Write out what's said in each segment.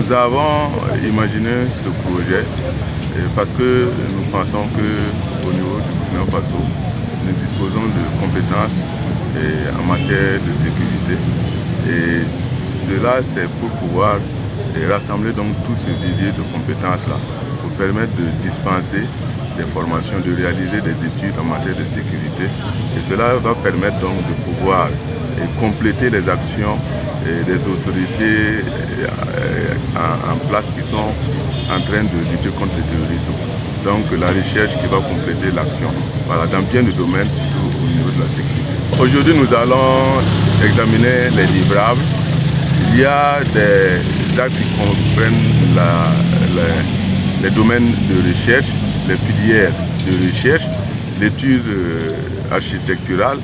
Nous avons imaginé ce projet parce que nous pensons qu'au niveau du Burkina Faso, nous disposons de compétences en matière de sécurité. Et cela, c'est pour pouvoir rassembler donc tout ce vivier de compétences-là, pour permettre de dispenser des formations, de réaliser des études en matière de sécurité. Et cela va permettre donc de pouvoir compléter les actions des autorités en place qui sont en train de lutter contre le terrorisme. Donc la recherche qui va compléter l'action, voilà, dans bien de domaines, surtout au niveau de la sécurité. Aujourd'hui, nous allons examiner les livrables. Il y a des axes qui comprennent les domaines de recherche, les filières de recherche, l'étude architecturale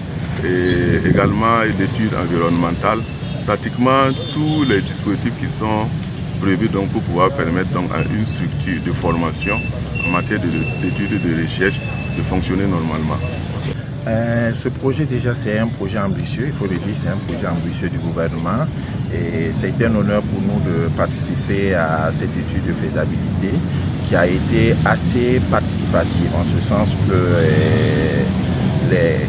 et également l'étude environnementale. Pratiquement tous les dispositifs qui sont prévus donc, pour pouvoir permettre donc, à une structure de formation en matière d'études et de recherche de fonctionner normalement. Ce projet déjà c'est un projet ambitieux, il faut le dire, c'est un projet ambitieux du gouvernement et ça a été un honneur pour nous de participer à cette étude de faisabilité qui a été assez participative en ce sens que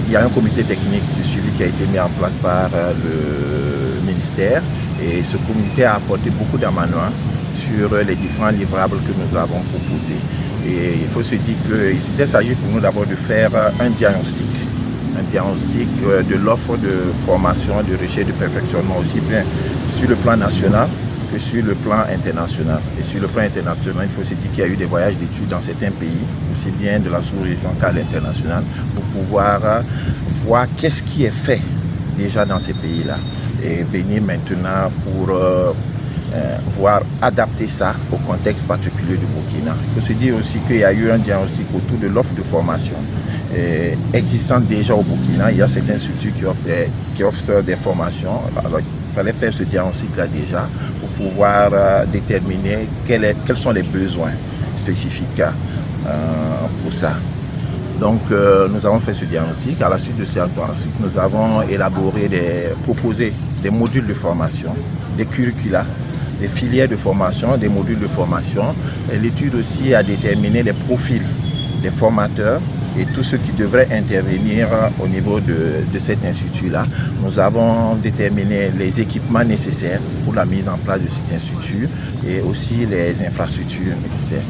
il y a un comité technique de suivi qui a été mis en place par le ministère et ce comité a apporté beaucoup d'amendements sur les différents livrables que nous avons proposés. Et il faut se dire qu'il s'agit pour nous d'abord de faire un diagnostic de l'offre de formation, de recherche et de perfectionnement aussi bien sur le plan national que sur le plan international. Et sur le plan international, il faut se dire qu'il y a eu des voyages d'études dans certains pays, aussi bien de la sous-région qu'à l'international, pour pouvoir voir qu'est-ce qui est fait déjà dans ces pays-là et venir maintenant pour voir adapter ça au contexte particulier du Burkina. Il faut se dire aussi qu'il y a eu un diagnostic autour de l'offre de formation existante déjà au Burkina. Il y a certaines structures qui offrent des formations. Alors, il fallait faire ce diagnostic-là déjà pour pouvoir déterminer quels sont les besoins spécifiques pour ça. Donc nous avons fait ce diagnostic. À la suite de ce diagnostic, nous avons proposé des modules de formation, des curricula, des filières de formation, des modules de formation. L'étude aussi a déterminé les profils des formateurs et tous ceux qui devraient intervenir au niveau de cet institut-là. Nous avons déterminé les équipements nécessaires pour la mise en place de cet institut et aussi les infrastructures nécessaires.